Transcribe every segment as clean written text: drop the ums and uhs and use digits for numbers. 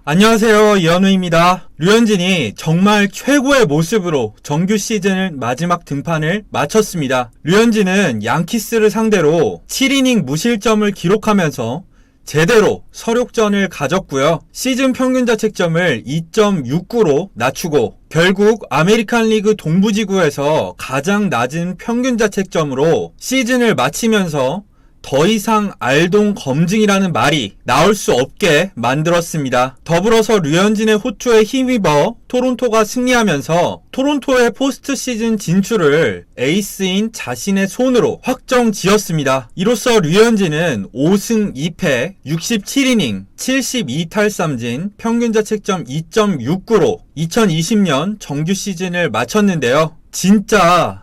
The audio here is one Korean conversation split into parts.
안녕하세요, 이현우입니다. 류현진이 정말 최고의 모습으로 정규 시즌 마지막 등판을 마쳤습니다. 류현진은 양키스를 상대로 7이닝 무실점을 기록하면서 제대로 서력전을 가졌고요. 시즌 평균 자책점을 2.69로 낮추고 결국 아메리칸 리그 동부지구에서 가장 낮은 평균 자책점으로 시즌을 마치면서 더 이상 알동 검증이라는 말이 나올 수 없게 만들었습니다. 더불어서 류현진의 호투에 힘입어 토론토가 승리하면서 토론토의 포스트 시즌 진출을 에이스인 자신의 손으로 확정지었습니다. 이로써 류현진은 5승 2패 67이닝 72탈삼진 평균 자책점 2.69로 2020년 정규 시즌을 마쳤는데요. 진짜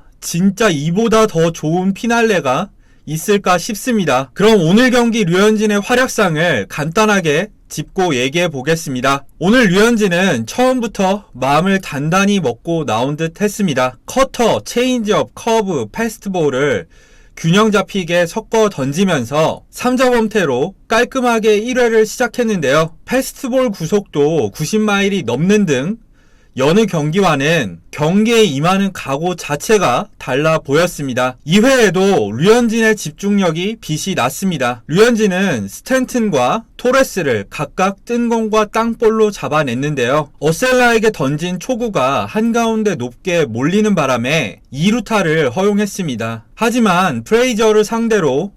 이보다 더 좋은 피날레가 있을까 싶습니다. 그럼 오늘 경기 류현진의 활약상을 간단하게 짚고 얘기해 보겠습니다. 오늘 류현진은 처음부터 마음을 단단히 먹고 나온 듯 했습니다. 커터, 체인지업, 커브, 패스트볼을 균형 잡히게 섞어 던지면서 3자범퇴로 깔끔하게 1회를 시작했는데요. 패스트볼 구속도 90마일이 넘는 등 여느 경기와는 경기에 임하는 각오 자체가 달라 보였습니다. 2회에도 류현진의 집중력이 빛이 났습니다. 류현진은 스탠튼과 토레스를 각각 뜬 공과 땅볼로 잡아냈는데요. 어셀라에게 던진 초구가 한가운데 높게 몰리는 바람에 2루타를 허용했습니다. 하지만 프레이저를 상대로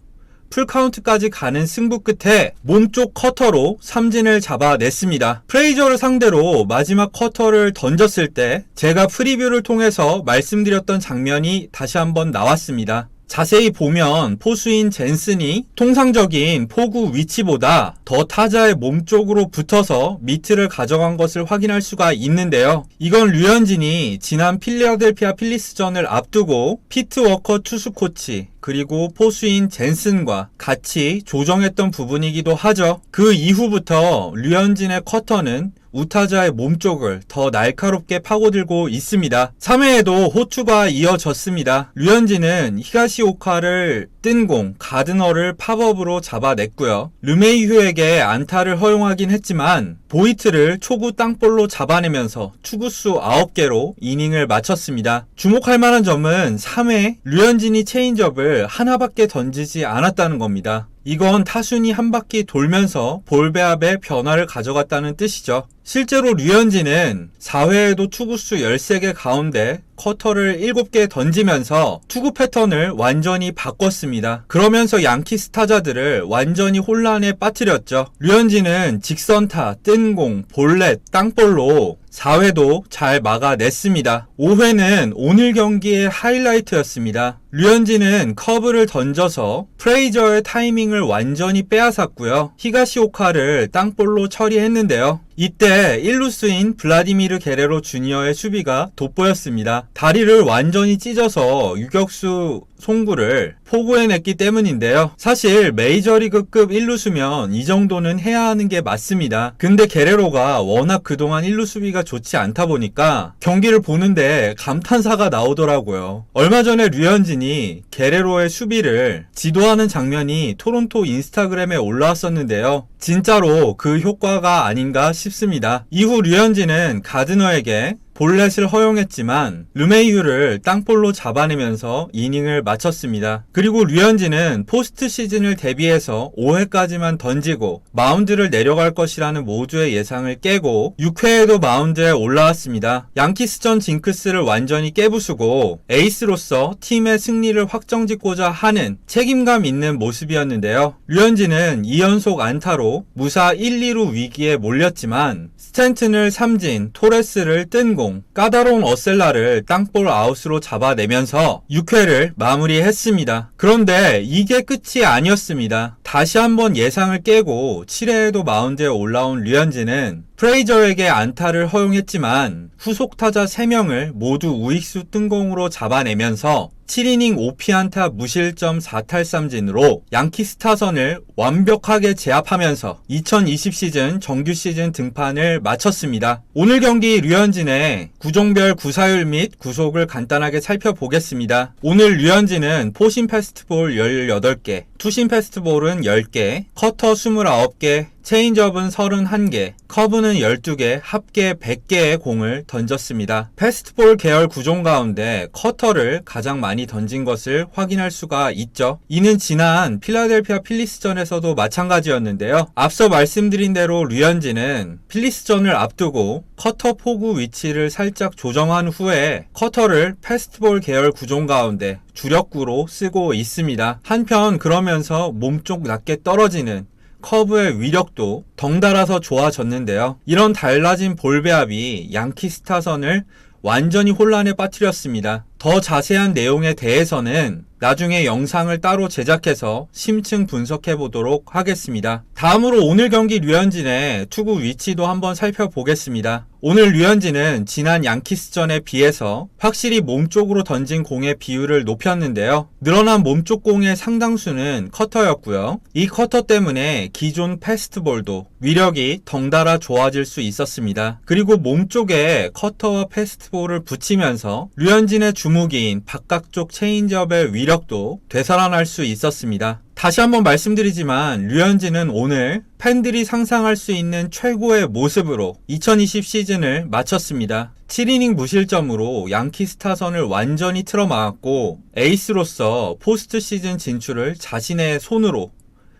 풀카운트까지 가는 승부 끝에 몸쪽 커터로 삼진을 잡아냈습니다. 프레이저를 상대로 마지막 커터를 던졌을 때 제가 프리뷰를 통해서 말씀드렸던 장면이 다시 한번 나왔습니다. 자세히 보면 포수인 젠슨이 통상적인 포구 위치보다 더 타자의 몸쪽으로 붙어서 미트를 가져간 것을 확인할 수가 있는데요. 이건 류현진이 지난 필라델피아 필리스전을 앞두고 피트 워커 투수 코치 그리고 포수인 젠슨과 같이 조정했던 부분이기도 하죠. 그 이후부터 류현진의 커터는 우타자의 몸쪽을 더 날카롭게 파고들고 있습니다. 3회에도 호투가 이어졌습니다. 류현진은 히가시오카를 뜬 공, 가드너를 팝업으로 잡아냈고요. 르메이휴에게 안타를 허용하긴 했지만 보이트를 초구 땅볼로 잡아내면서 투구수 9개로 이닝을 마쳤습니다. 주목할 만한 점은 3회 류현진이 체인지업을 하나밖에 던지지 않았다는 겁니다. 이건 타순이 한 바퀴 돌면서 볼 배합에 변화를 가져갔다는 뜻이죠. 실제로 류현진은 4회에도 투구수 13개 가운데 커터를 7개 던지면서 투구 패턴을 완전히 바꿨습니다. 그러면서 양키스 타자들을 완전히 혼란에 빠뜨렸죠. 류현진은 직선타, 뜬공, 볼넷, 땅볼로 4회도 잘 막아냈습니다. 5회는 오늘 경기의 하이라이트였습니다. 류현진은 커브를 던져서 프레이저의 타이밍을 완전히 빼앗았고요. 히가시오카를 땅볼로 처리했는데요. 이때 1루수인 블라디미르 게레로 주니어의 수비가 돋보였습니다. 다리를 완전히 찢어서 유격수 송구를 포구해냈기 때문인데요. 사실 메이저리그급 1루수면 이 정도는 해야 하는 게 맞습니다. 근데 게레로가 워낙 그동안 1루 수비가 좋지 않다 보니까 경기를 보는데 감탄사가 나오더라고요. 얼마 전에 류현진이 게레로의 수비를 지도하는 장면이 토론토 인스타그램에 올라왔었는데요. 진짜로 그 효과가 아닌가 싶습니다. 이후 류현진은 가드너에게 볼넷을 허용했지만 르메이휴를 땅볼로 잡아내면서 이닝을 마쳤습니다. 그리고 류현진은 포스트 시즌을 대비해서 5회까지만 던지고 마운드를 내려갈 것이라는 모두의 예상을 깨고 6회에도 마운드에 올라왔습니다. 양키스전 징크스를 완전히 깨부수고 에이스로서 팀의 승리를 확정짓고자 하는 책임감 있는 모습이었는데요. 류현진은 2연속 안타로 무사 1, 2루 위기에 몰렸지만 스탠튼을 삼진, 토레스를 뜬 공, 까다로운 어셀라를 땅볼 아웃으로 잡아내면서 6회를 마무리했습니다. 그런데 이게 끝이 아니었습니다. 다시 한번 예상을 깨고 7회에도 마운드에 올라온 류현진은 프레이저에게 안타를 허용했지만 후속 타자 3명을 모두 우익수 뜬공으로 잡아내면서 7이닝 5피안타 무실점 4탈삼진으로 양키스 타선을 완벽하게 제압하면서 2020 시즌 정규 시즌 등판을 마쳤습니다. 오늘 경기 류현진의 구종별 구사율 및 구속을 간단하게 살펴보겠습니다. 오늘 류현진은 포심 패스트볼 18개, 투심 패스트볼은 10개, 커터 29개, 체인지업은 31개, 커브는 12개, 합계 100개의 공을 던졌습니다. 패스트볼 계열 구종 가운데 커터를 가장 많이 던진 것을 확인할 수가 있죠. 이는 지난 필라델피아 필리스전에서도 마찬가지였는데요. 앞서 말씀드린 대로 류현진은 필리스전을 앞두고 커터 포구 위치를 살짝 조정한 후에 커터를 패스트볼 계열 구종 가운데 주력구로 쓰고 있습니다. 한편 그러면서 몸쪽 낮게 떨어지는 커브의 위력도 덩달아서 좋아졌는데요. 이런 달라진 볼 배합이 양키스 타선을 완전히 혼란에 빠뜨렸습니다. 더 자세한 내용에 대해서는 나중에 영상을 따로 제작해서 심층 분석해 보도록 하겠습니다. 다음으로 오늘 경기 류현진의 투구 위치도 한번 살펴보겠습니다. 오늘 류현진은 지난 양키스전에 비해서 확실히 몸쪽으로 던진 공의 비율을 높였는데요. 늘어난 몸쪽 공의 상당수는 커터였고요. 이 커터 때문에 기존 패스트볼도 위력이 덩달아 좋아질 수 있었습니다. 그리고 몸쪽에 커터와 패스트볼을 붙이면서 류현진의 주무기인 바깥쪽 체인지업의 위력도 되살아날 수 있었습니다. 다시 한번 말씀드리지만 류현진은 오늘 팬들이 상상할 수 있는 최고의 모습으로 2020 시즌을 마쳤습니다. 7이닝 무실점으로 양키스 타선을 완전히 틀어막았고 에이스로서 포스트 시즌 진출을 자신의 손으로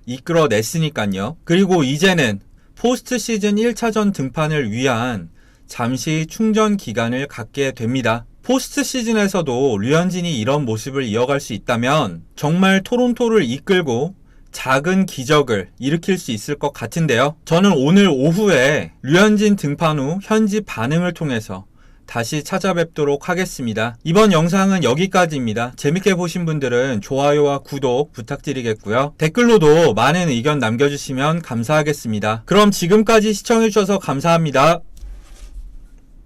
이끌어냈으니까요. 그리고 이제는 포스트 시즌 1차전 등판을 위한 잠시 충전 기간을 갖게 됩니다. 포스트 시즌에서도 류현진이 이런 모습을 이어갈 수 있다면 정말 토론토를 이끌고 작은 기적을 일으킬 수 있을 것 같은데요. 저는 오늘 오후에 류현진 등판 후 현지 반응을 통해서 다시 찾아뵙도록 하겠습니다. 이번 영상은 여기까지입니다. 재밌게 보신 분들은 좋아요와 구독 부탁드리겠고요. 댓글로도 많은 의견 남겨주시면 감사하겠습니다. 그럼 지금까지 시청해주셔서 감사합니다.